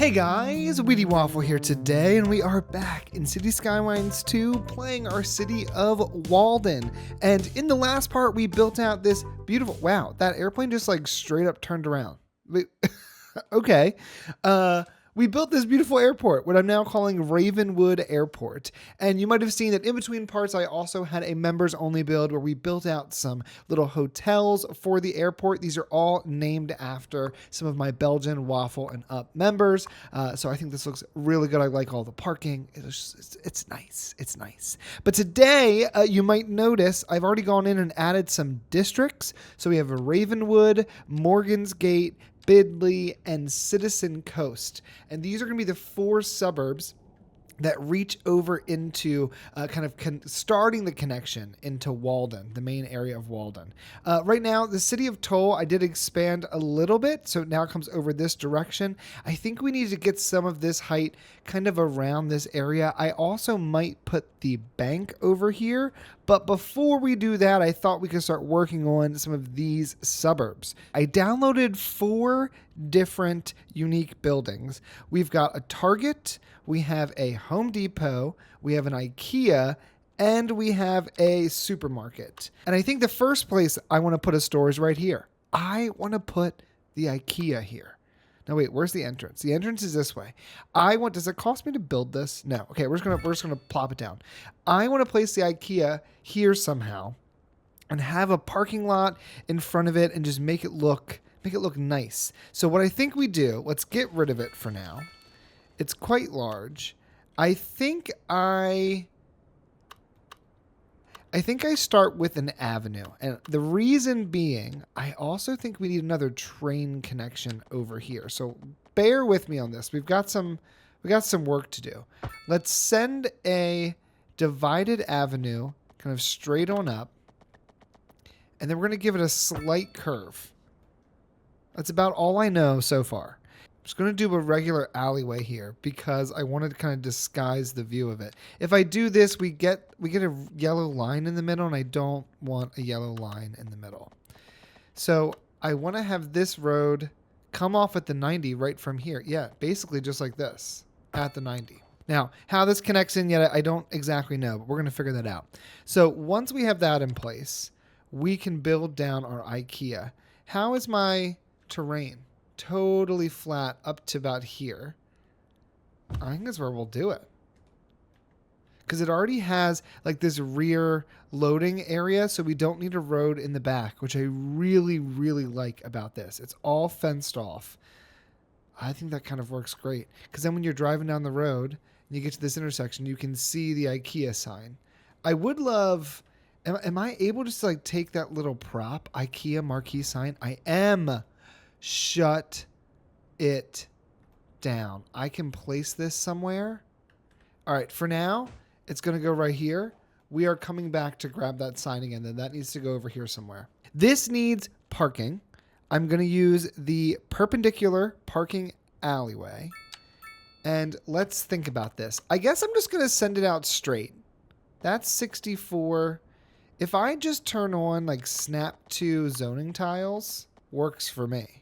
Hey guys, Wheatywaffle here today, and we are back in City Skylines 2 playing our city of Walden. And in the last part, we built out this beautiful... Wow, that airplane just like straight up turned around. Okay. We built this beautiful airport, what I'm now calling Ravenwood Airport. And you might have seen that in between parts, I also had a members only build where we built out some little hotels for the airport. These are all named after some of my Belgian Waffle and Up members. So I think this looks really good. I like all the parking. It's nice. It's nice. But today, you might notice I've already gone in and added some districts. So we have a Ravenwood, Morgan's Gate, Bidley, and Citizen Coast. And these are going to be the 4 suburbs that reach over into starting the connection into Walden, the main area of Walden. Right now, the city of Toll, I did expand a little bit, so it now comes over this direction. I think we need to get some of this height kind of around this area. I also might put the bank over here, but before we do that, I thought we could start working on some of these suburbs. I downloaded 4 different unique buildings. We've got a Target, we have a Home Depot, we have an IKEA, and we have a supermarket. And I think the first place I want to put a store is right here. I want to put the IKEA here. Now wait, where's the entrance? The entrance is this way. Does it cost me to build this? No. Okay, we're just gonna plop it down. I want to place the IKEA here somehow and have a parking lot in front of it and just make it look nice. So what I think we do, let's get rid of it for now. It's quite large. I think I start with an avenue. And the reason being, I also think we need another train connection over here. So bear with me on this. We got some work to do. Let's send a divided avenue kind of straight on up. And then we're going to give it a slight curve. That's about all I know so far. I'm just going to do a regular alleyway here because I wanted to kind of disguise the view of it. If I do this, we get a yellow line in the middle, and I don't want a yellow line in the middle. So I want to have this road come off at the 90 right from here. Yeah, basically just like this at the 90. Now, how this connects in yet, I don't exactly know, but we're going to figure that out. So once we have that in place, we can build down our IKEA. How is my terrain? Totally flat up to about here. I think that's where we'll do it. Because it already has like this rear loading area, so we don't need a road in the back, which I really, really like about this. It's all fenced off. I think that kind of works great. Because then when you're driving down the road and you get to this intersection, you can see the IKEA sign. I would love... Am I able to just like take that little prop IKEA marquee sign? I am. Shut it down. I can place this somewhere. All right, for now, it's going to go right here. We are coming back to grab that sign again. Then that needs to go over here somewhere. This needs parking. I'm going to use the perpendicular parking alleyway. And let's think about this. I guess I'm just going to send it out straight. That's 64. If I just turn on like snap to zoning tiles, works for me.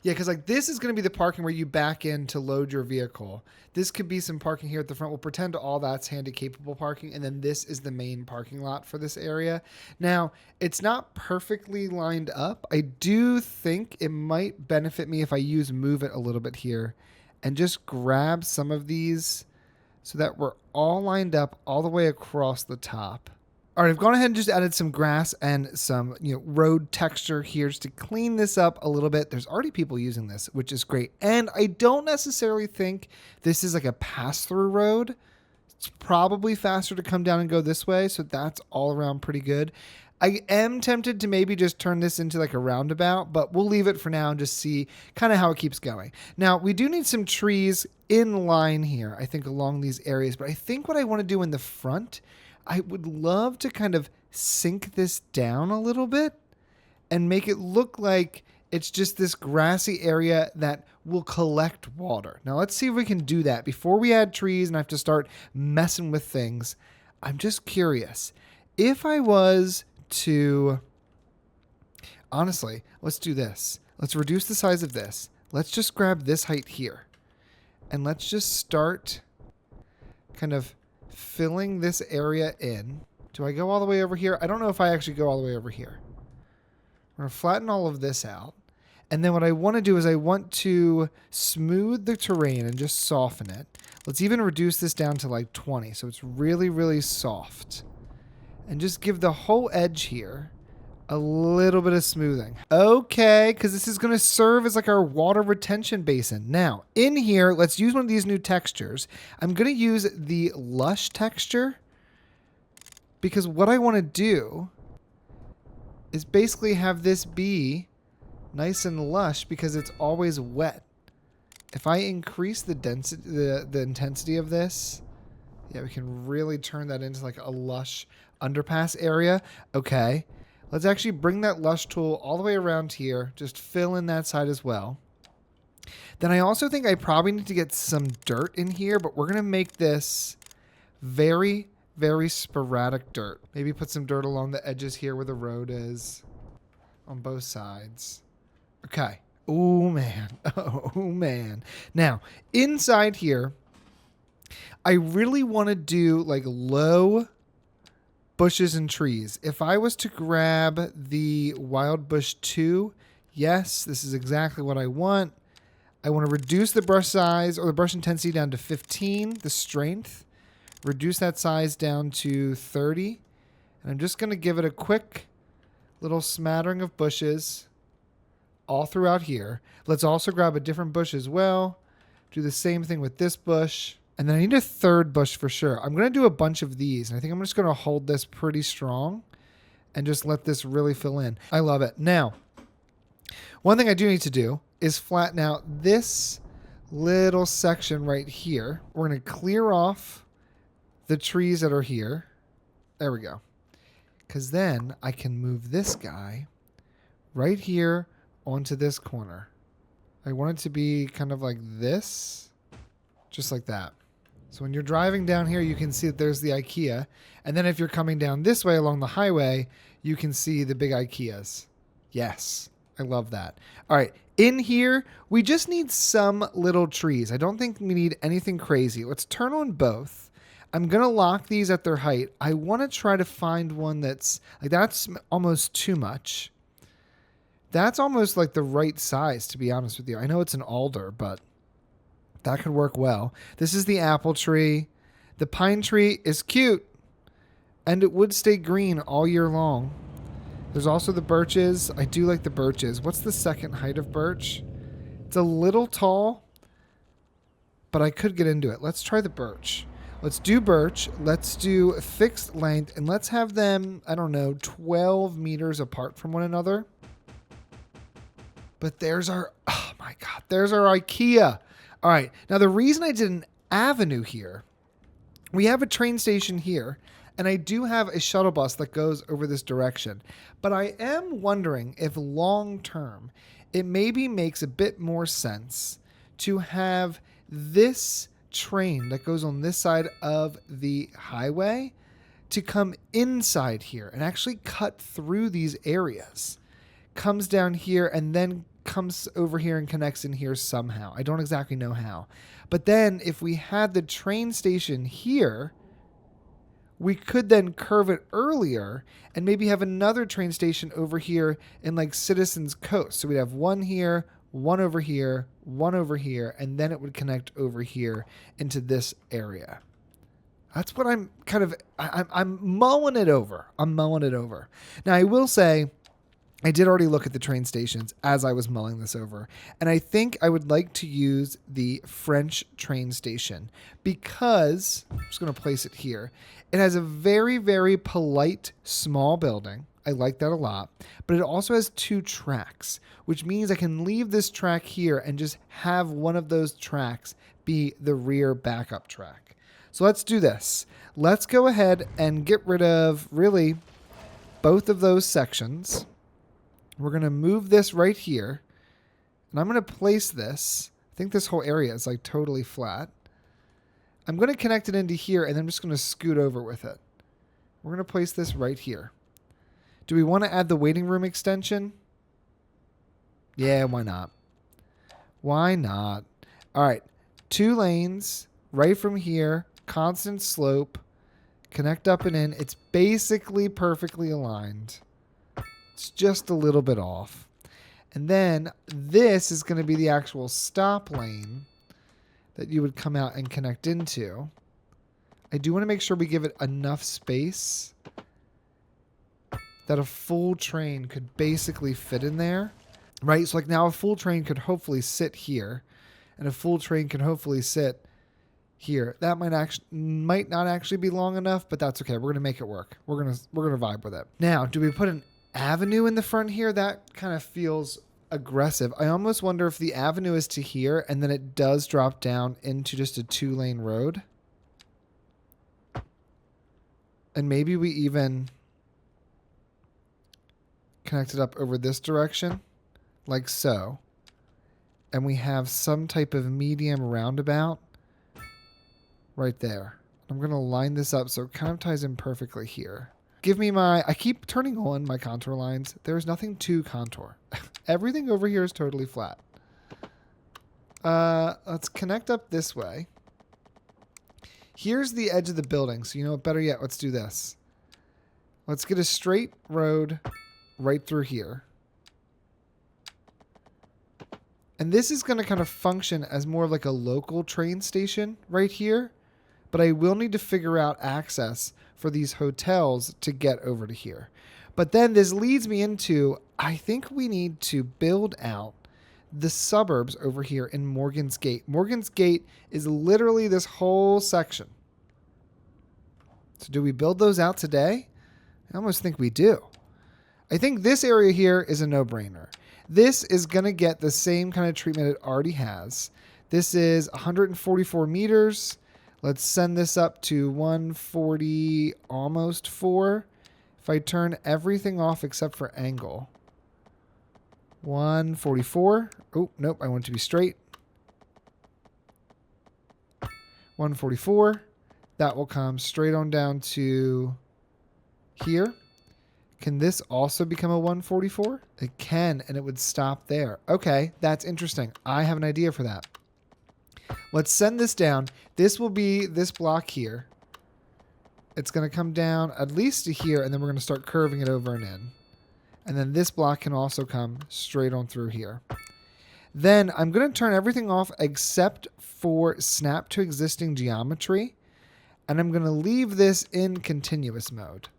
Yeah, because like this is going to be the parking where you back in to load your vehicle. This could be some parking here at the front. We'll pretend all that's handicapable parking, and then this is the main parking lot for this area. Now, it's not perfectly lined up. I do think it might benefit me if I move it a little bit here and just grab some of these so that we're all lined up all the way across the top. All right, I've gone ahead and just added some grass and some road texture here just to clean this up a little bit. There's already people using this, which is great. And I don't necessarily think this is like a pass-through road. It's probably faster to come down and go this way, so that's all around pretty good. I am tempted to maybe just turn this into like a roundabout, but we'll leave it for now and just see kind of how it keeps going. Now, we do need some trees in line here, I think, along these areas. But I think what I want to do in the front, I would love to kind of sink this down a little bit and make it look like it's just this grassy area that will collect water. Now, let's see if we can do that before we add trees and I have to start messing with things. I'm just curious. If I was to... Honestly, let's do this. Let's reduce the size of this. let's just grab this height here. And let's just start kind of filling this area in. Do I go all the way over here? I don't know if I actually go all the way over here. We're going to flatten all of this out. And then what I want to do is I want to smooth the terrain and just soften it. Let's even reduce this down to like 20. So it's really, really soft. And just give the whole edge here a little bit of smoothing. Okay, because this is going to serve as like our water retention basin. Now, in here, let's use one of these new textures. I'm going to use the lush texture because what I want to do is basically have this be nice and lush because it's always wet. If I increase the density, the intensity of this, yeah, we can really turn that into like a lush underpass area. Okay. Let's actually bring that lush tool all the way around here. Just fill in that side as well. Then I also think I probably need to get some dirt in here, but we're going to make this very, very sporadic dirt. Maybe put some dirt along the edges here where the road is on both sides. Okay. Oh, man. Oh, man. Now, inside here, I really want to do like low bushes and trees. If I was to grab the Wild Bush 2, yes, this is exactly what I want. I want to reduce the brush size or the brush intensity down to 15, the strength. Reduce that size down to 30. And I'm just going to give it a quick little smattering of bushes all throughout here. Let's also grab a different bush as well. Do the same thing with this bush. And then I need a third bush for sure. I'm going to do a bunch of these. And I think I'm just going to hold this pretty strong and just let this really fill in. I love it. Now, one thing I do need to do is flatten out this little section right here. We're going to clear off the trees that are here. There we go. Because then I can move this guy right here onto this corner. I want it to be kind of like this, just like that. So when you're driving down here, you can see that there's the IKEA. And then if you're coming down this way along the highway, you can see the big IKEAs. Yes, I love that. All right, in here, we just need some little trees. I don't think we need anything crazy. Let's turn on both. I'm going to lock these at their height. I want to try to find one that's almost too much. That's almost like the right size, to be honest with you. I know it's an alder, but that could work well. This is the apple tree. The pine tree is cute, and it would stay green all year long. There's also the birches. I do like the birches. What's the second height of birch? It's a little tall, but I could get into it. Let's try the birch. Let's do birch. Let's do a fixed length, and let's have them, I don't know, 12 meters apart from one another. But there's our, oh my God, there's our IKEA. All right. Now, the reason I did an avenue here, we have a train station here, and I do have a shuttle bus that goes over this direction. But I am wondering if long term, it maybe makes a bit more sense to have this train that goes on this side of the highway to come inside here and actually cut through these areas. Comes down here and then comes over here and connects in here somehow. I don't exactly know how. But then if we had the train station here, we could then curve it earlier and maybe have another train station over here in like Citizens Coast. So we'd have one here, one over here, one over here, and then it would connect over here into this area. That's what I'm mulling it over. I'm mulling it over. Now, I will say, I did already look at the train stations as I was mulling this over, and I think I would like to use the French train station because, I'm just going to place it here, it has a very, very polite small building. I like that a lot, but it also has 2 tracks, which means I can leave this track here and just have one of those tracks be the rear backup track. So let's do this. Let's go ahead and get rid of really both of those sections. We're going to move this right here, and I'm going to place this. I think this whole area is like totally flat. I'm going to connect it into here, and I'm just going to scoot over with it. We're going to place this right here. Do we want to add the waiting room extension? Yeah, why not? Why not? All right. 2 lanes right from here. Constant slope. Connect up and in. It's basically perfectly aligned. It's just a little bit off. And then this is going to be the actual stop lane that you would come out and connect into. I do want to make sure we give it enough space that a full train could basically fit in there. Right? So like now a full train could hopefully sit here. And a full train can hopefully sit here. That might not actually be long enough, but that's okay. We're gonna make it work. We're gonna vibe with it. Now, do we put an avenue in the front here? That kind of feels aggressive. I almost wonder if the avenue is to here and then it does drop down into just a 2-lane road. And maybe we even connect it up over this direction, like so. And we have some type of medium roundabout right there. I'm going to line this up so it kind of ties in perfectly here. Give me I keep turning on my contour lines. There's nothing to contour. Everything over here is totally flat. Let's connect up this way. Here's the edge of the building. So you know what, better yet, let's do this. Let's get a straight road right through here. And this is going to kind of function as more like a local train station right here. But I will need to figure out access for these hotels to get over to here. But then this leads me into, I think we need to build out the suburbs over here in Morgan's Gate. Morgan's Gate is literally this whole section. So do we build those out today? I almost think we do. I think this area here is a no-brainer. This is going to get the same kind of treatment it already has. This is 144 meters. Let's send this up to 140, almost 4. If I turn everything off except for angle. 144. Oh, nope, I want it to be straight. 144. That will come straight on down to here. Can this also become a 144? It can, and it would stop there. Okay, that's interesting. I have an idea for that. Let's send this down. This will be this block here. It's going to come down at least to here, and then we're going to start curving it over and in. And then this block can also come straight on through here. Then I'm going to turn everything off except for snap to existing geometry. And I'm going to leave this in continuous mode.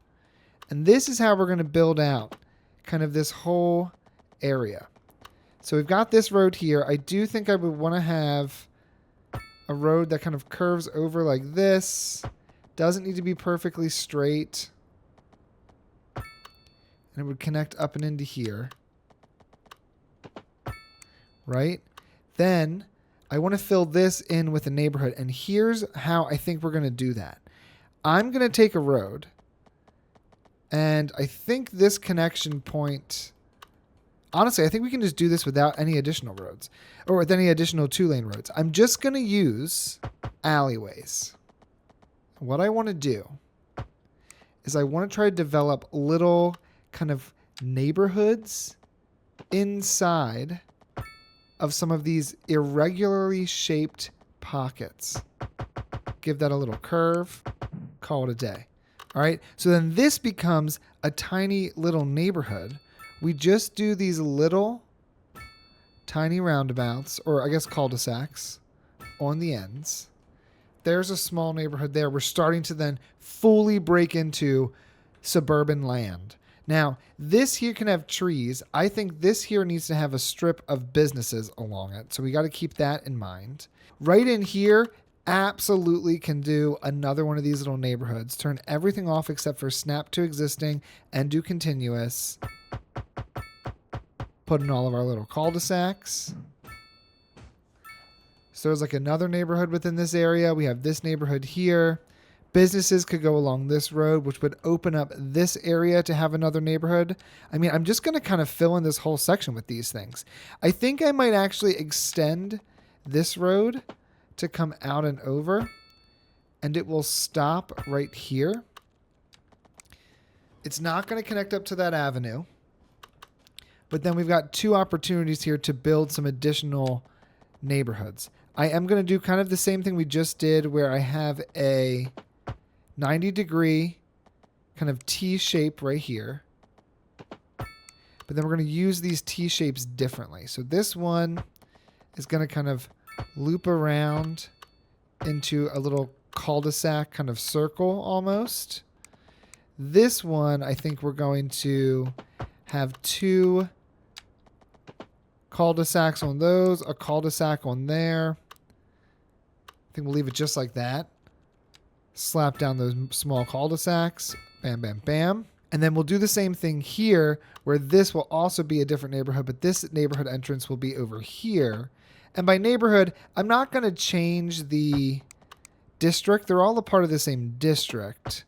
And this is how we're going to build out kind of this whole area. So we've got this road here. I do think I would want to have a road that kind of curves over like this. Doesn't need to be perfectly straight. And it would connect up and into here. Right? Then I want to fill this in with a neighborhood. And here's how I think we're going to do that. I'm going to take a road. And I think this connection point... Honestly, I think we can just do this without any additional roads. Or with any additional 2-lane roads. I'm just going to use alleyways. What I want to do is I want to try to develop little kind of neighborhoods inside of some of these irregularly shaped pockets. Give that a little curve. Call it a day. All right. So then this becomes a tiny little neighborhood. We just do these little tiny roundabouts, or I guess cul-de-sacs, on the ends. There's a small neighborhood there. We're starting to then fully break into suburban land. Now, this here can have trees. I think this here needs to have a strip of businesses along it. So we got to keep that in mind. Right in here, absolutely can do another one of these little neighborhoods. Turn everything off except for snap to existing and do continuous. Put in all of our little cul-de-sacs. So there's like another neighborhood within this area. We have this neighborhood here. Businesses could go along this road, which would open up this area to have another neighborhood. I mean, I'm just going to kind of fill in this whole section with these things. I think I might actually extend this road to come out and over, and it will stop right here. It's not going to connect up to that avenue, but then we've got 2 opportunities here to build some additional neighborhoods. I am going to do kind of the same thing we just did where I have a 90-degree kind of T shape right here. But then we're going to use these T shapes differently. So this one is going to kind of loop around into a little cul-de-sac kind of circle almost. This one, I think we're going to have 2 cul-de-sacs on those, a cul-de-sac on there. I think we'll leave it just like that. Slap down those small cul-de-sacs. Bam, bam, bam. And then we'll do the same thing here where this will also be a different neighborhood, but this neighborhood entrance will be over here. And by neighborhood, I'm not going to change the district. They're all a part of the same district,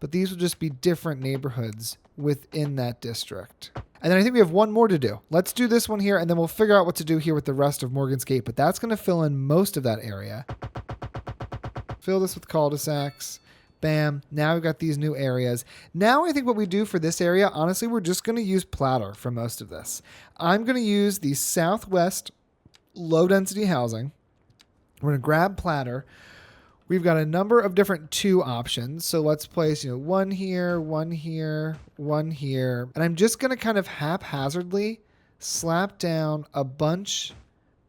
but these will just be different neighborhoods within that district. And then I think we have one more to do. Let's do this one here, and then we'll figure out what to do here with the rest of Morgan's Gate, but that's going to fill in most of that area. Fill this with cul-de-sacs. Bam. Now we've got these new areas. Now I think what we do for this area, honestly, we're just going to use platter for most of this. I'm going to use the southwest low-density housing. We're going to grab platter. We've got a number of different 2 options. So let's place, one here, one here, one here. And I'm just going to kind of haphazardly slap down a bunch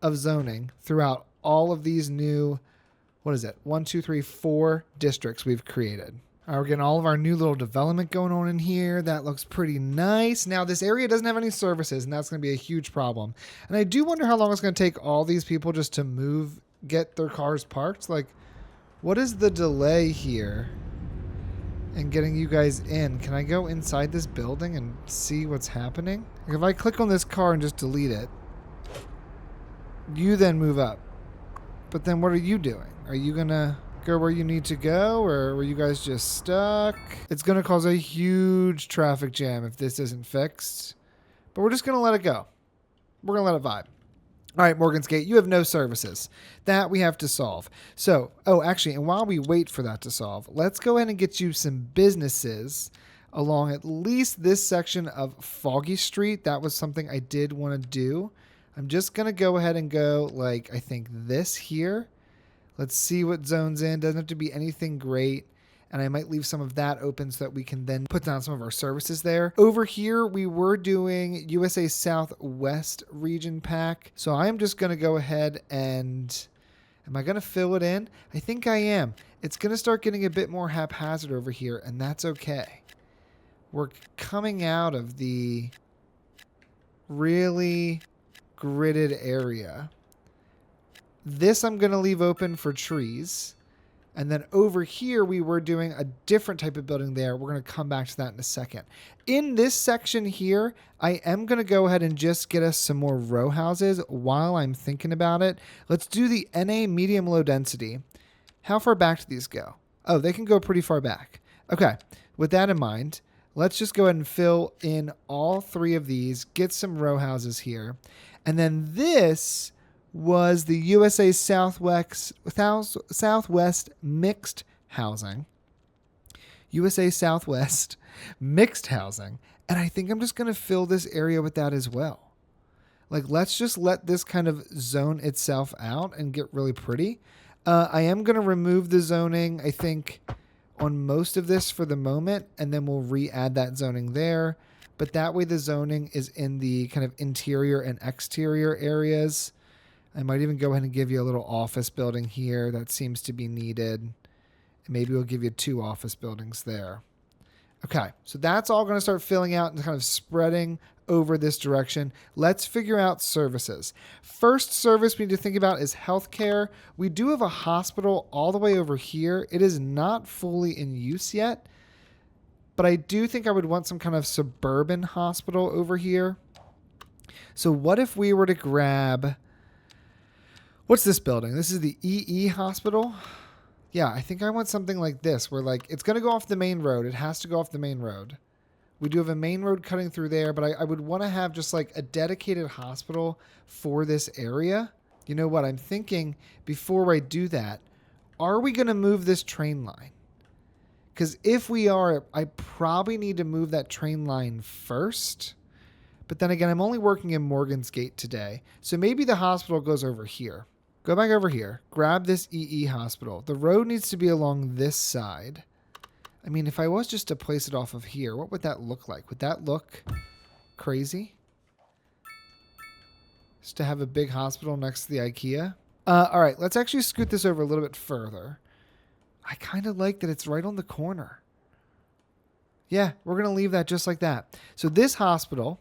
of zoning throughout all of these new, 1, 2, 3, 4 districts we've created. All right, we're getting all of our new little development going on in here. That looks pretty nice. Now, this area doesn't have any services, and that's going to be a huge problem. And I do wonder how long it's going to take all these people just to get their cars parked. Like, what is the delay here in getting you guys in? Can I go inside this building and see what's happening? Like if I click on this car and just delete it, you then move up. But then what are you doing? Are you going to go where you need to go, or were you guys just stuck? It's going to cause a huge traffic jam if this isn't fixed. But we're just going to let it go. We're going to let it vibe. All right, Morgan's Gate, you have no services. That we have to solve. So, actually, and while we wait for that to solve, let's go ahead and get you some businesses along at least this section of Foggy Street. That was something I did want to do. I'm just going to go ahead and go, like, I think this here. Let's see what zones in. Doesn't have to be anything great. And I might leave some of that open so that we can then put down some of our services there. Over here, we were doing USA Southwest region pack. So I'm just going to go ahead and... Am I going to fill it in? I think I am. It's going to start getting a bit more haphazard over here, and that's okay. We're coming out of the really gridded area. This I'm going to leave open for trees. And then over here, we were doing a different type of building there. We're going to come back to that in a second. In this section here, I am going to go ahead and just get us some more row houses while I'm thinking about it. Let's do the NA medium low density. How far back do these go? Oh, they can go pretty far back. Okay, with that in mind, let's just go ahead and fill in all 3 of these, get some row houses here. And then this was the USA Southwest mixed housing. USA Southwest mixed housing. And I think I'm just going to fill this area with that as well. Like, let's just let this kind of zone itself out and get really pretty. I am going to remove the zoning, I think, on most of this for the moment, and then we'll re-add that zoning there. But that way the zoning is in the kind of interior and exterior areas. I might even go ahead and give you a little office building here that seems to be needed. And maybe we'll give you 2 office buildings there. Okay, so that's all going to start filling out and kind of spreading over this direction. Let's figure out services. First service we need to think about is healthcare. We do have a hospital all the way over here. It is not fully in use yet, but I do think I would want some kind of suburban hospital over here. So what if we were to grab... What's this building? This is the EE hospital. Yeah, I think I want something like this where, like, it's going to go off the main road. It has to go off the main road. We do have a main road cutting through there, but I would want to have just like a dedicated hospital for this area. You know what? I'm thinking before I do that, are we going to move this train line? Because if we are, I probably need to move that train line first. But then again, I'm only working in Morgan's Gate today. So maybe the hospital goes over here. Go back over here. Grab this EE hospital. The road needs to be along this side. I mean, if I was just to place it off of here, what would that look like? Would that look crazy? Just to have a big hospital next to the IKEA? All right, let's actually scoot this over a little bit further. I kind of like that it's right on the corner. Yeah, we're going to leave that just like that. So this hospital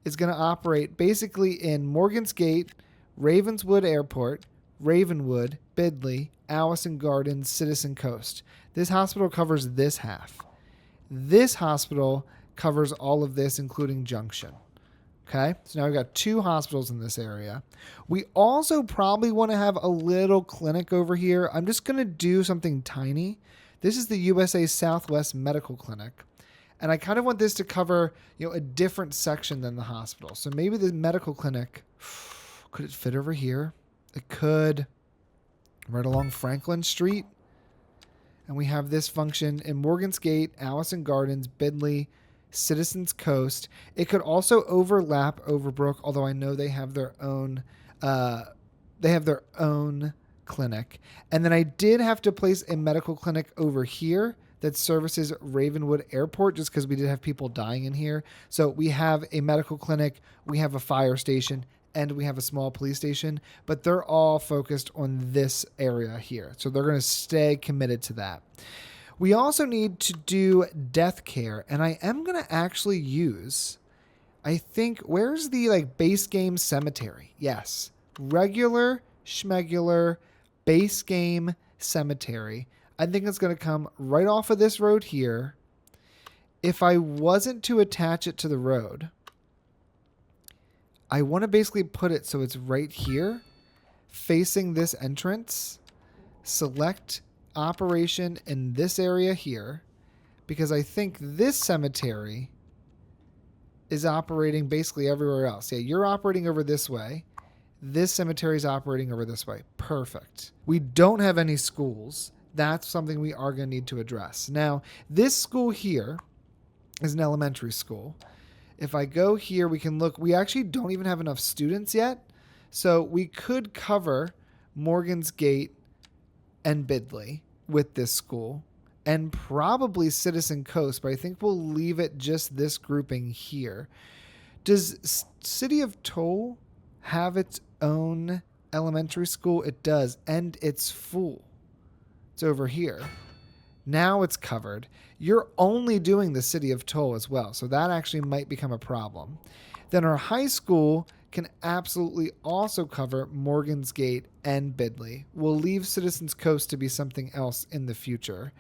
is going to operate basically in Morgan's Gate, Ravenswood Airport, Ravenwood, Bidley, Allison Gardens, Citizen Coast. This hospital covers this half. This hospital covers all of this, including Junction. Okay, so now we've got 2 hospitals in this area. We also probably want to have a little clinic over here. I'm just going to do something tiny. This is the USA Southwest Medical Clinic. And I kind of want this to cover, a different section than the hospital. So maybe the medical clinic, could it fit over here? It could. Right along Franklin Street. And we have this function in Morgan's Gate, Allison Gardens, Bidley, Citizens Coast. It could also overlap Overbrook, although I know they have their own clinic. And then I did have to place a medical clinic over here that services Ravenwood Airport just because we did have people dying in here. So we have a medical clinic, we have a fire station, and we have a small police station, but they're all focused on this area here. So they're going to stay committed to that. We also need to do death care, and I am going to actually use, I think, where's the base game cemetery? Yes, regular schmegular base game cemetery. I think it's going to come right off of this road here. If I wasn't to attach it to the road, I want to basically put it so it's right here, facing this entrance. Select operation in this area here, because I think this cemetery is operating basically everywhere else. Yeah, you're operating over this way. This cemetery is operating over this way. Perfect. We don't have any schools. That's something we are going to need to address. Now, this school here is an elementary school. If I go here, we can look. We actually don't even have enough students yet. So we could cover Morgan's Gate and Bidley with this school and probably Citizen Coast, but I think we'll leave it just this grouping here. Does City of Toll have its own elementary school? It does, and it's full. It's over here. Now it's covered. You're only doing the City of Toll as well, so that actually might become a problem. Then our high school can absolutely also cover Morgan's Gate and Bidley. We'll leave Citizens Coast to be something else in the future.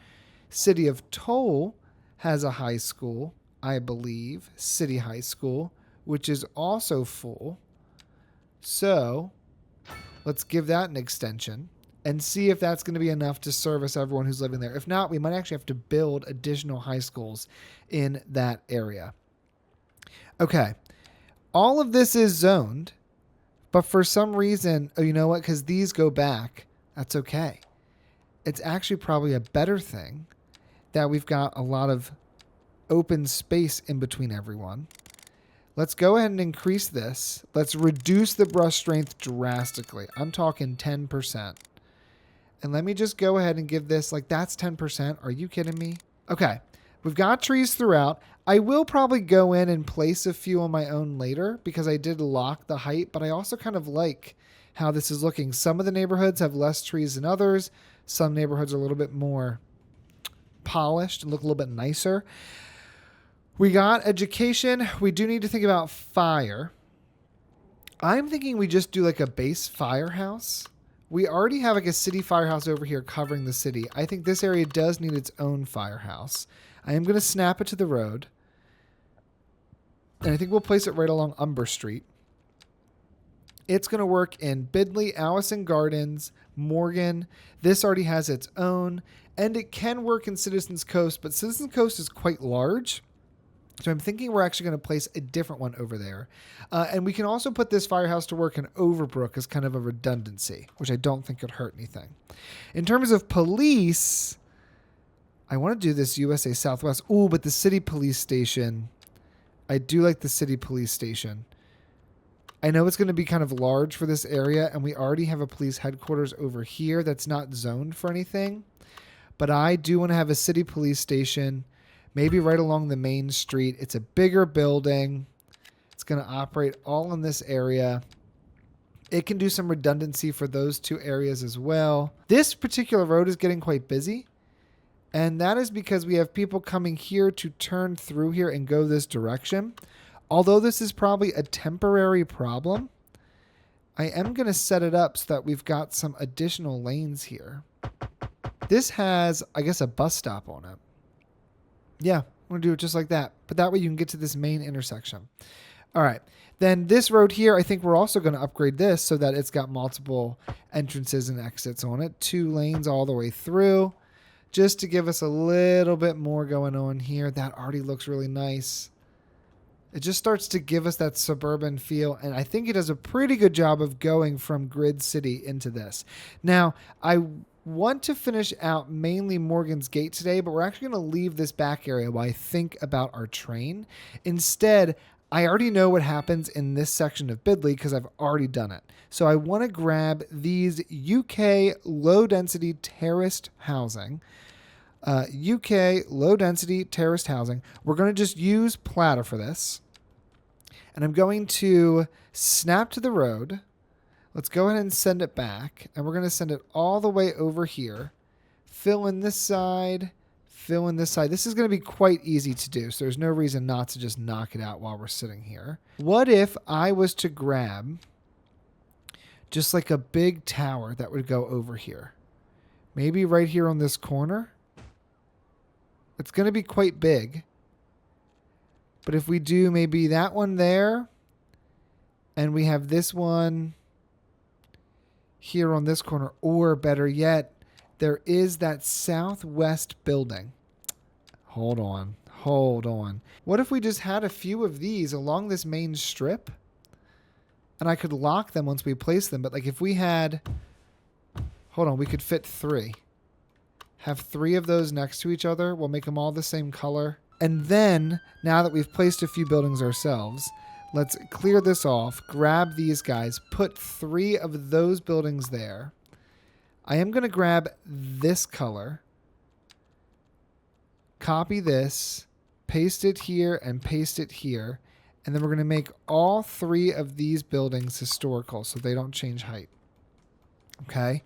City of Toll has a high school, I believe, City High School, which is also full. So let's give that an extension and see if that's going to be enough to service everyone who's living there. If not, we might actually have to build additional high schools in that area. Okay. All of this is zoned, but for some reason, oh, you know what? Because these go back, that's okay. It's actually probably a better thing that we've got a lot of open space in between everyone. Let's go ahead and increase this. Let's reduce the brush strength drastically. I'm talking 10%. And let me just go ahead and give this, that's 10%. Are you kidding me? Okay. We've got trees throughout. I will probably go in and place a few on my own later because I did lock the height, but I also kind of like how this is looking. Some of the neighborhoods have less trees than others. Some neighborhoods are a little bit more polished and look a little bit nicer. We got education. We do need to think about fire. I'm thinking we just do a base firehouse. We already have a city firehouse over here covering the city. I think this area does need its own firehouse. I am going to snap it to the road. And I think we'll place it right along Umber Street. It's going to work in Bidley, Allison Gardens, Morgan. This already has its own. And it can work in Citizens Coast, but Citizens Coast is quite large. So I'm thinking we're actually going to place a different one over there. And we can also put this firehouse to work in Overbrook as kind of a redundancy, which I don't think could hurt anything. In terms of police, I want to do this USA Southwest. Ooh, but the city police station, I do like the city police station. I know it's going to be kind of large for this area, and we already have a police headquarters over here that's not zoned for anything. But I do want to have a city police station, maybe right along the main street. It's a bigger building. It's going to operate all in this area. It can do some redundancy for those two areas as well. This particular road is getting quite busy. And that is because we have people coming here to turn through here and go this direction. Although this is probably a temporary problem, I am going to set it up so that we've got some additional lanes here. This has, I guess, a bus stop on it. Yeah, I'm going to do it just like that. But that way you can get to this main intersection. All right. Then this road here, I think we're also going to upgrade this so that it's got multiple entrances and exits on it. 2 lanes all the way through. Just to give us a little bit more going on here. That already looks really nice. It just starts to give us that suburban feel, and I think it does a pretty good job of going from Grid City into this. Now, I want to finish out mainly Morgan's Gate today, but we're actually going to leave this back area while I think about our train. Instead, I already know what happens in this section of Bidley because I've already done it. So I want to grab these UK low-density terraced housing. UK low-density terraced housing. We're going to just use platter for this. And I'm going to snap to the road. Let's go ahead and send it back. And we're going to send it all the way over here. Fill in this side. Fill in this side. This is going to be quite easy to do, so there's no reason not to just knock it out while we're sitting here. What if I was to grab just like a big tower that would go over here? Maybe right here on this corner. It's going to be quite big. But if we do maybe that one there, and we have this one here on this corner, or better yet, there is that southwest building. Hold on. What if we just had a few of these along this main strip? And I could lock them once we place them. But like if we had, hold on, we could fit 3. Have 3 of those next to each other. We'll make them all the same color. And then, now that we've placed a few buildings ourselves, let's clear this off, grab these guys, put 3 of those buildings there. I am going to grab this color, copy this, paste it here, and paste it here. And then we're going to make all 3 of these buildings historical so they don't change height. Okay?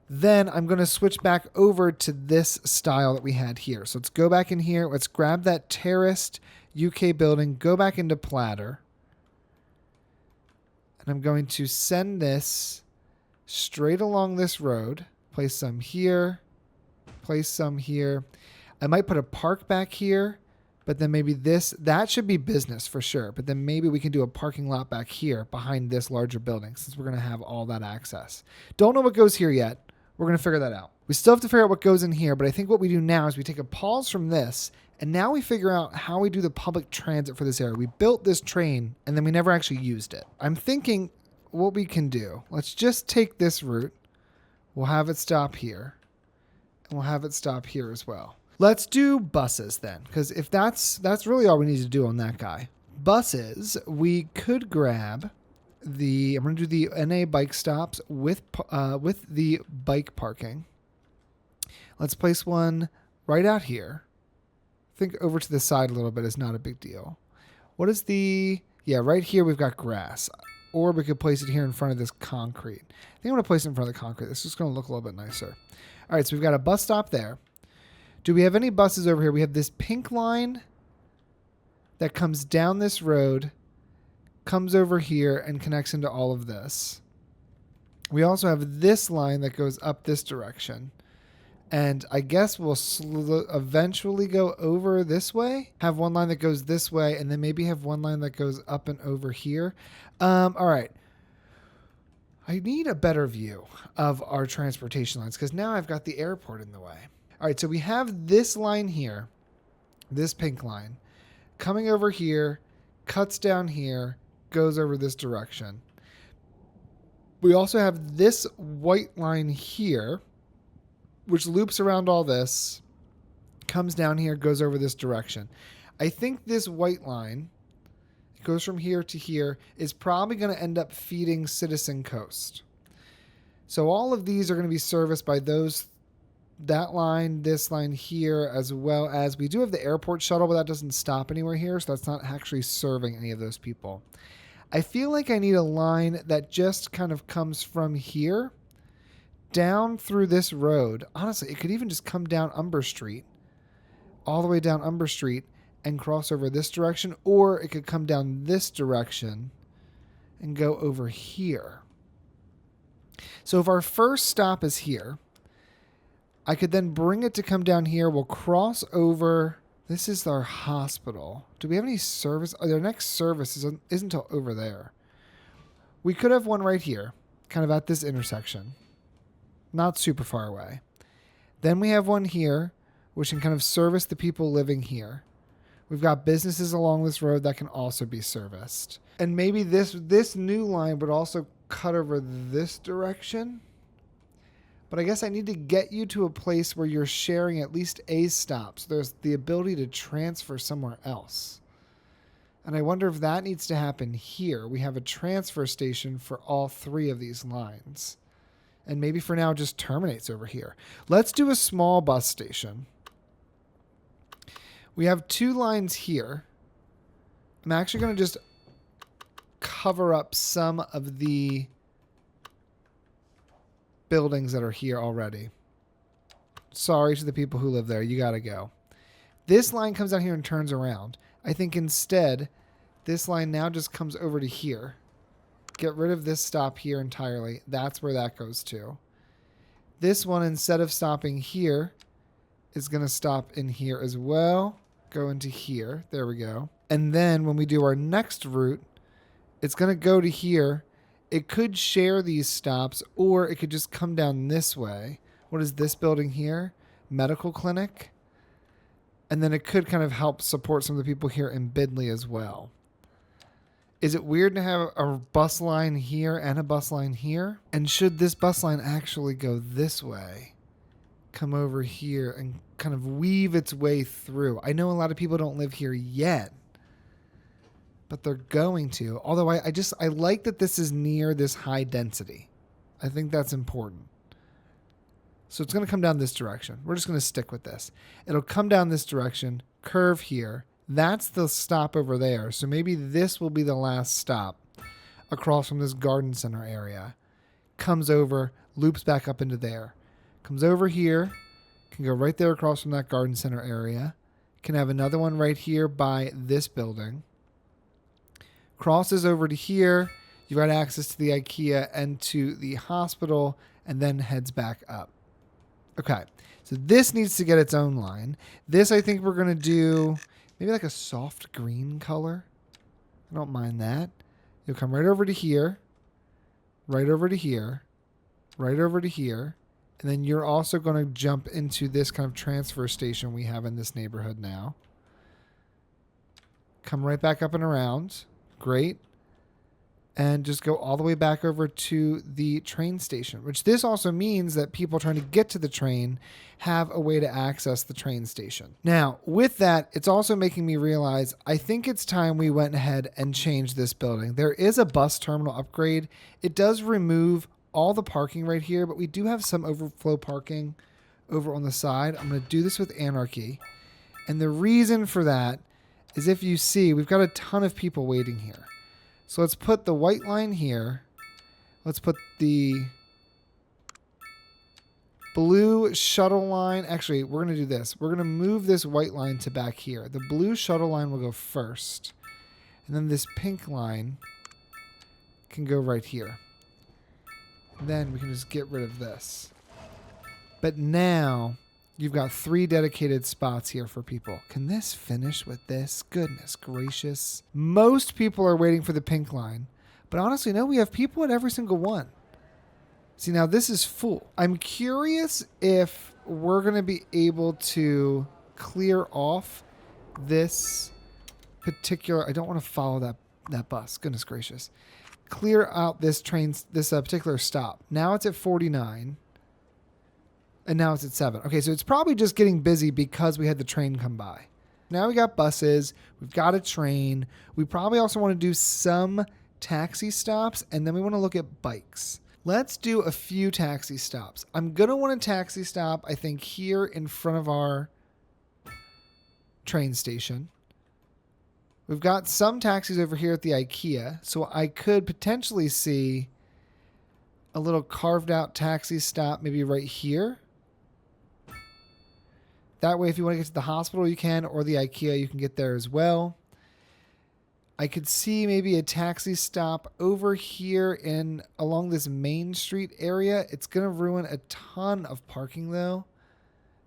Then I'm going to switch back over to this style that we had here. So let's go back in here. Let's grab that terraced UK building, go back into platter. And I'm going to send this straight along this road. Place some here. Place some here. I might put a park back here. But then maybe that should be business for sure. But then maybe we can do a parking lot back here behind this larger building since we're going to have all that access. Don't know what goes here yet. We're going to figure that out. We still have to figure out what goes in here, but I think what we do now is we take a pause from this, and now we figure out how we do the public transit for this area. We built this train, and then we never actually used it. I'm thinking what we can do. Let's just take this route. We'll have it stop here, and we'll have it stop here as well. Let's do buses then, because if that's really all we need to do on that guy. Buses, we could grab I'm going to do the NA bike stops with the bike parking. Let's place one right out here. I think over to the side a little bit is not a big deal. What is right here we've got grass. Or we could place it here in front of this concrete. I think I'm going to place it in front of the concrete. This is going to look a little bit nicer. All right, so we've got a bus stop there. Do we have any buses over here? We have this pink line that comes down this road, comes over here, and connects into all of this. We also have this line that goes up this direction. And I guess we'll eventually go over this way. Have one line that goes this way, and then maybe have one line that goes up and over here. All right. I need a better view of our transportation lines because now I've got the airport in the way. All right, so we have this line here, this pink line, coming over here, cuts down here, goes over this direction. We also have this white line here, which loops around all this, comes down here, goes over this direction. I think this white line It goes from here to here. It's probably going to end up feeding Citizen Coast. So all of these are going to be serviced by that line, this line here, as well as we do have the airport shuttle, but that doesn't stop anywhere here, so that's not actually serving any of those people. I feel like I need a line that just kind of comes from here down through this road. Honestly, it could even just come down Umber Street, all the way down Umber Street and cross over this direction, or it could come down this direction and go over here. So if our first stop is here, I could then bring it to come down here. We'll cross over. This is our hospital. Do we have any service? Oh, their next service isn't until over there. We could have one right here, kind of at this intersection. Not super far away. Then we have one here, which can kind of service the people living here. We've got businesses along this road that can also be serviced. And maybe this new line would also cut over this direction. But I guess I need to get you to a place where you're sharing at least a stop. So there's the ability to transfer somewhere else. And I wonder if that needs to happen here. We have a transfer station for all three of these lines. And maybe for now just terminates over here. Let's do a small bus station. We have two lines here. I'm actually going to just cover up some of the buildings that are here already. Sorry to the people who live there. You got to go. This line comes down here and turns around. I think instead, this line now just comes over to here. Get rid of this stop here entirely. That's where that goes to. This one, instead of stopping here, is going to stop in here as well. Go into here. There we go. And then when we do our next route, it's going to go to here. It could share these stops, or it could just come down this way. What is this building here? Medical clinic. And then it could kind of help support some of the people here in Bidley as well. Is it weird to have a bus line here and a bus line here? And should this bus line actually go this way? Come over here and kind of weave its way through. I know a lot of people don't live here yet, but they're going to. Although I like that this is near this high density. I think that's important. So it's going to come down this direction. We're just going to stick with this. It'll come down this direction, curve here. That's the stop over there. So maybe this will be the last stop across from this garden center area. Comes over, loops back up into there. Comes over here, can go right there across from that garden center area. Can have another one right here by this building. Crosses over to here. You've got access to the IKEA and to the hospital, and then heads back up. Okay, so this needs to get its own line. This I think we're going to do maybe like a soft green color. I don't mind that. You'll come right over to here, right over to here, right over to here, and then you're also going to jump into this kind of transfer station we have in this neighborhood now. Come right back up and around. Great. And just go all the way back over to the train station, which this also means that people trying to get to the train have a way to access the train station. Now, with that, it's also making me realize I think it's time we went ahead and changed this building. There is a bus terminal upgrade. It does remove all the parking right here, but we do have some overflow parking over on the side. I'm going to do this with Anarchy. And the reason for that is if you see, we've got a ton of people waiting here. So let's put the white line here. Let's put the blue shuttle line. Actually, we're going to do this. We're going to move this white line to back here. The blue shuttle line will go first. And then this pink line can go right here. Then we can just get rid of this. But now you've got 3 dedicated spots here for people. Can this finish with this? Goodness gracious. Most people are waiting for the pink line. But honestly, no, we have people at every single one. See, now this is full. I'm curious if we're going to be able to clear off this particular... I don't want to follow that bus. Goodness gracious. Clear out this train, this particular stop. Now it's at 49. And now it's at 7. Okay, so it's probably just getting busy because we had the train come by. Now we got buses. We've got a train. We probably also want to do some taxi stops, and then we want to look at bikes. Let's do a few taxi stops. I'm going to want a taxi stop, I think, here in front of our train station. We've got some taxis over here at the IKEA, so I could potentially see a little carved out taxi stop maybe right here. That way, if you want to get to the hospital, you can, or the IKEA, you can get there as well. I could see maybe a taxi stop over here along this Main Street area. It's going to ruin a ton of parking, though,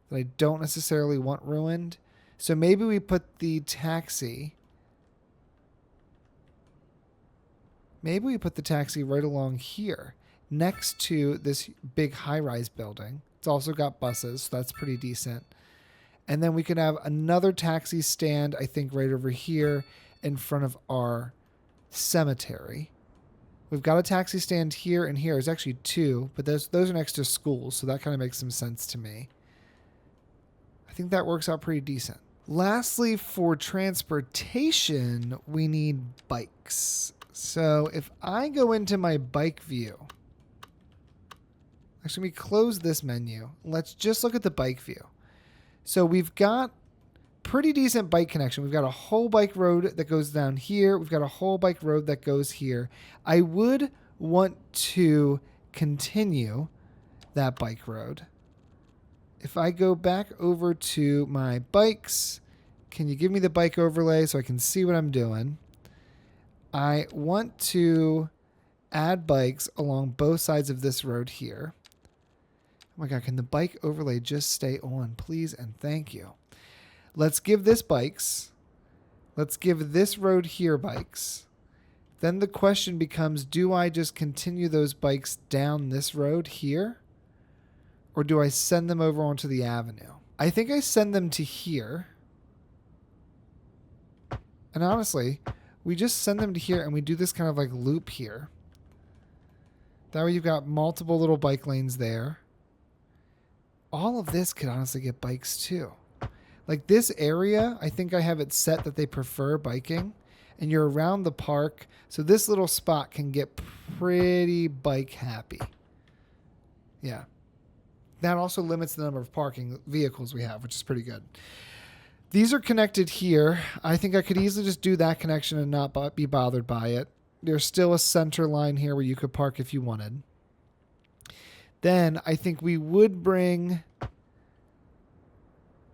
that I don't necessarily want ruined. So maybe we put the taxi. Maybe we put the taxi right along here, next to this big high-rise building. It's also got buses, so that's pretty decent. And then we could have another taxi stand, I think, right over here in front of our cemetery. We've got a taxi stand here and here. There's actually two, but those are next to schools, so that kind of makes some sense to me. I think that works out pretty decent. Lastly, for transportation, we need bikes. So if I go into my bike view, actually, we close this menu. Let's just look at the bike view. So we've got pretty decent bike connection. We've got a whole bike road that goes down here. We've got a whole bike road that goes here. I would want to continue that bike road. If I go back over to my bikes, can you give me the bike overlay so I can see what I'm doing? I want to add bikes along both sides of this road here. Oh my God, can the bike overlay just stay on, please and thank you. Let's give this bikes. Let's give this road here bikes. Then the question becomes, do I just continue those bikes down this road here? Or do I send them over onto the avenue? I think I send them to here. And honestly, we just send them to here and we do this kind of like loop here. That way you've got multiple little bike lanes there. All of this could honestly get bikes too. Like this area, I think I have it set that they prefer biking. And you're around the park. So this little spot can get pretty bike happy. Yeah. That also limits the number of parking vehicles we have, which is pretty good. These are connected here. I think I could easily just do that connection and not be bothered by it. There's still a center line here where you could park if you wanted. Then I think we would bring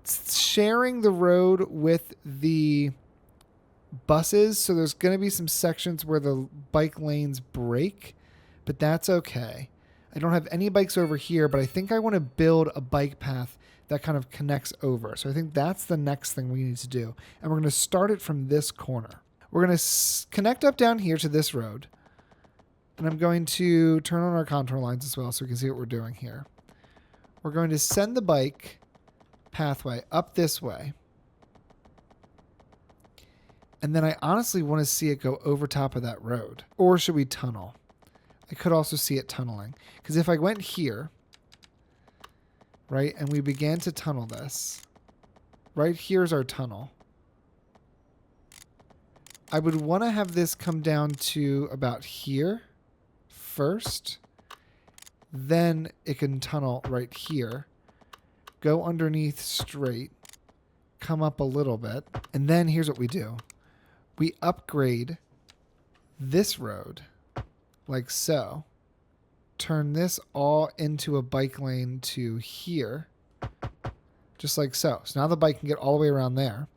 sharing the road with the buses. So there's going to be some sections where the bike lanes break, but that's okay. I don't have any bikes over here, but I think I want to build a bike path that kind of connects over. So I think that's the next thing we need to do. And we're going to start it from this corner. We're going to connect up down here to this road. And I'm going to turn on our contour lines as well so we can see what we're doing here. We're going to send the bike pathway up this way. And then I honestly want to see it go over top of that road. Or should we tunnel? I could also see it tunneling. Because if I went here, right, and we began to tunnel this, right here's our tunnel. I would want to have this come down to about here first. Then it can tunnel right here, go underneath straight, come up a little bit, and then here's what we do. We upgrade this road like so. Turn this all into a bike lane to here, just like so. So now the bike can get all the way around there.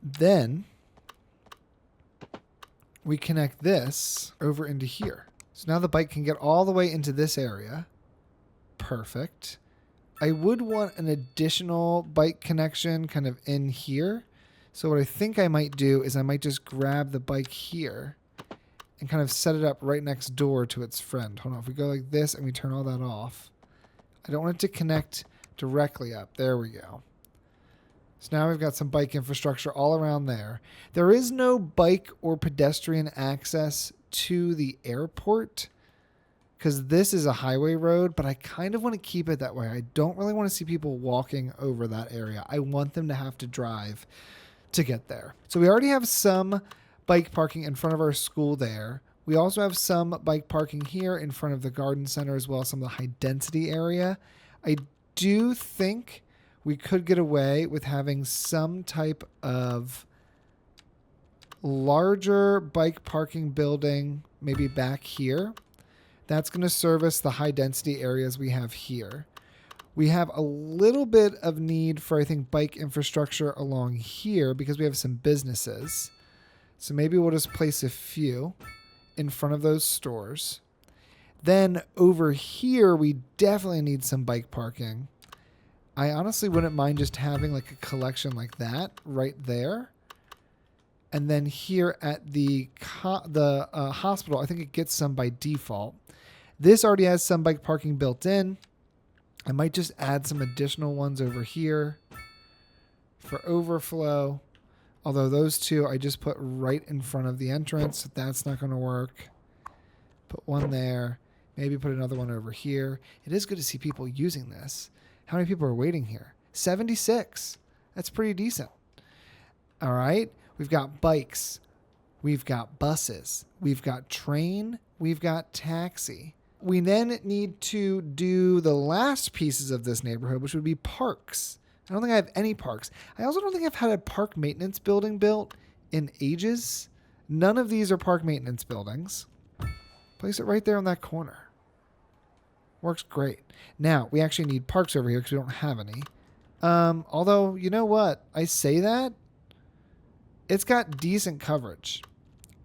Then we connect this over into here. So now the bike can get all the way into this area. Perfect. I would want an additional bike connection kind of in here. So what I think I might do is I might just grab the bike here and kind of set it up right next door to its friend. Hold on, if we go like this and we turn all that off, I don't want it to connect directly up. There we go. So now we've got some bike infrastructure all around there. There is no bike or pedestrian access to the airport. because this is a highway road, but I kind of want to keep it that way. I don't really want to see people walking over that area. I want them to have to drive to get there. So we already have some bike parking in front of our school there. We also have some bike parking here in front of the garden center as well as some of the high density area. I do think we could get away with having some type of larger bike parking building maybe back here. That's going to service the high density areas we have here. We have a little bit of need for, I think, bike infrastructure along here because we have some businesses. So maybe we'll just place a few in front of those stores. Then over here, we definitely need some bike parking. I honestly wouldn't mind just having like a collection like that right there. And then here at the hospital, I think it gets some by default. This already has some bike parking built in. I might just add some additional ones over here for overflow. Although those two I just put right in front of the entrance. So that's not going to work. Put one there. Maybe put another one over here. It is good to see people using this. How many people are waiting here? 76. That's pretty decent. All right. We've got bikes. We've got buses. We've got train. We've got taxi. We then need to do the last pieces of this neighborhood, which would be parks. I don't think I have any parks. I also don't think I've had a park maintenance building built in ages. None of these are park maintenance buildings. Place it right there on that corner. Works great. Now, we actually need parks over here because we don't have any. Although, you know what? I say that. It's got decent coverage.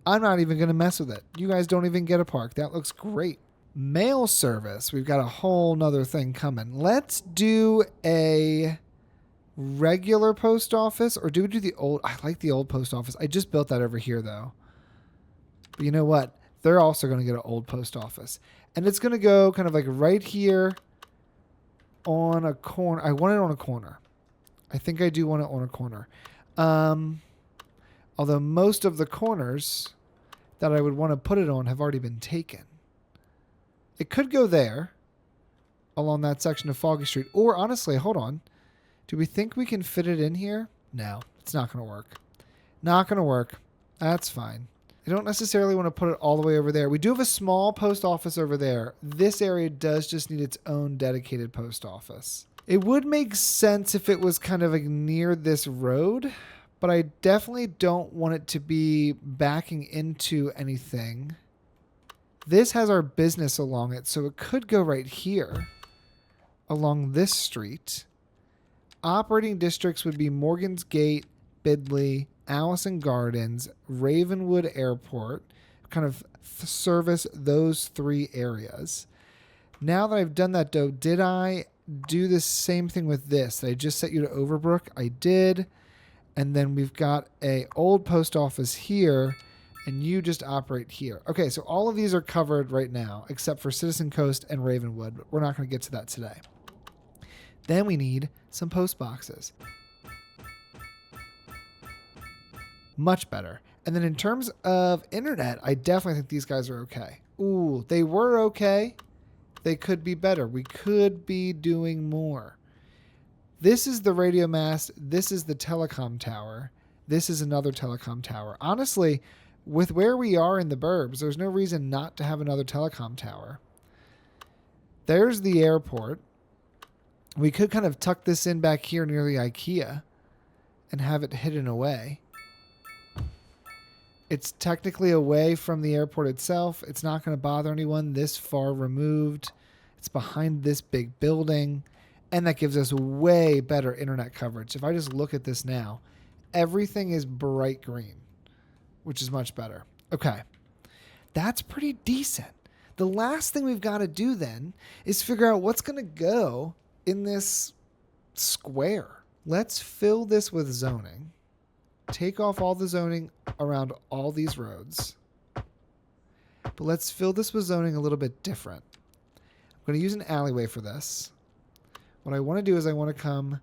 I'm not even going to mess with it. You guys don't even get a park. That looks great. Mail service. We've got a whole nother thing coming. Let's do a regular post office, or do we do the old? I like the old post office. I just built that over here though. But you know what? They're also going to get an old post office. And it's going to go kind of like right here on a corner. I want it on a corner. I think I do want it on a corner. Although most of the corners that I would want to put it on have already been taken. It could go there along that section of Foggy Street. Or honestly, hold on. Do we think we can fit it in here? No, it's not going to work. Not going to work. That's fine. I don't necessarily want to put it all the way over there. We do have a small post office over there. This area does just need its own dedicated post office. It would make sense if it was kind of like near this road, but I definitely don't want it to be backing into anything. This has our business along it, so it could go right here along this street. Operating districts would be Morgan's Gate, Bidley, Allison Gardens, Ravenwood Airport, kind of service those three areas. Now that I've done that, though, did I do the same thing with this? Did I just set you to Overbrook? I did. And then we've got a old post office here, and you just operate here. Okay, so all of these are covered right now, except for Citizen Coast and Ravenwood, but we're not going to get to that today. Then we need some post boxes. Much better. And then in terms of internet, I definitely think these guys are okay. Ooh, they were okay. They could be better. We could be doing more. This is the radio mast. This is the telecom tower. This is another telecom tower. Honestly, with where we are in the burbs, there's no reason not to have another telecom tower. There's the airport. We could kind of tuck this in back here near the IKEA and have it hidden away. It's technically away from the airport itself. It's not going to bother anyone this far removed. It's behind this big building. And that gives us way better internet coverage. If I just look at this now, everything is bright green, which is much better. Okay. That's pretty decent. The last thing we've got to do then is figure out what's going to go in this square. Let's fill this with zoning. Take off all the zoning around all these roads. But let's fill this with zoning a little bit different. I'm going to use an alleyway for this. What I want to do is I want to come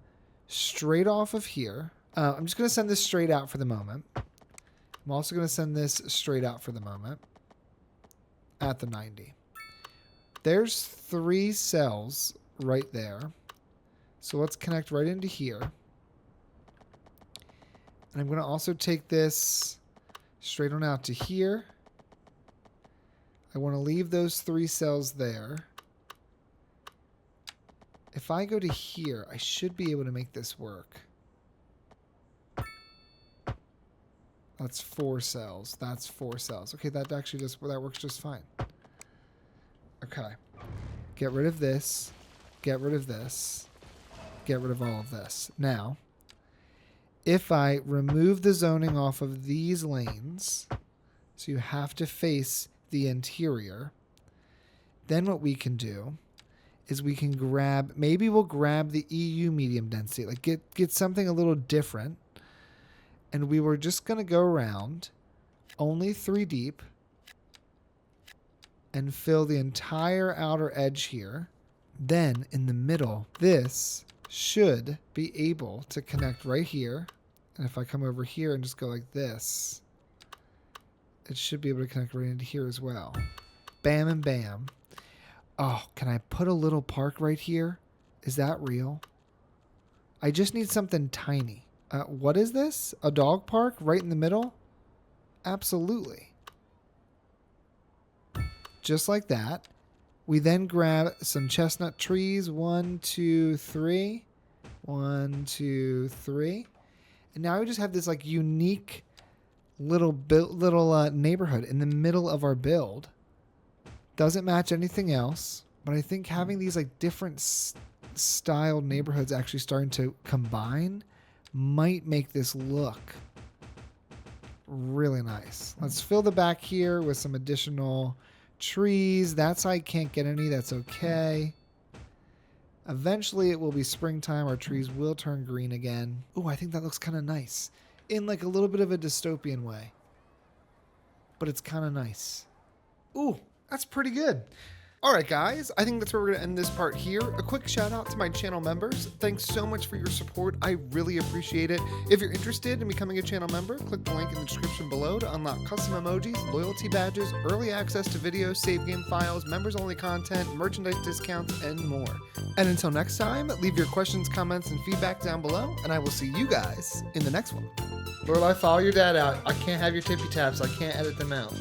straight off of here. I'm just going to send this straight out for the moment. I'm also going to send this straight out for the moment at the 90. There's 3 cells right there. So let's connect right into here. And I'm going to also take this straight on out to here. I want to leave those 3 cells there. If I go to here, I should be able to make this work. That's 4 cells. That's 4 cells. Okay, that actually that works just fine. Okay. Get rid of this. Get rid of this. Get rid of all of this. Now, if I remove the zoning off of these lanes, so you have to face the interior, then what we can do is we can grab, maybe we'll grab the EU medium density, like get something a little different. And we were just going to go around only 3 deep and fill the entire outer edge here. Then in the middle, this should be able to connect right here. And if I come over here and just go like this, it should be able to connect right into here as well. Bam and bam. Oh, can I put a little park right here? Is that real? I just need something tiny. What is this? A dog park right in the middle? Absolutely. Just like that. We then grab some chestnut trees. 1, 2, 3. 1, 2, 3. And now we just have this like unique little neighborhood in the middle of our build. Doesn't match anything else, but I think having these like different styled neighborhoods actually starting to combine might make this look really nice. Let's fill the back here with some additional trees. That side can't get any. That's okay. Eventually it will be springtime. Our trees will turn green again. Oh, I think that looks kind of nice in like a little bit of a dystopian way, but it's kind of nice. Ooh, that's pretty good. All right, guys, I think that's where we're going to end this part here. A quick shout out to my channel members. Thanks so much for your support. I really appreciate it. If you're interested in becoming a channel member, click the link in the description below to unlock custom emojis, loyalty badges, early access to videos, save game files, members only content, merchandise discounts, and more. And until next time, leave your questions, comments, and feedback down below, and I will see you guys in the next one. Lorelai, follow your dad out. I can't have your tippy taps. I can't edit them out.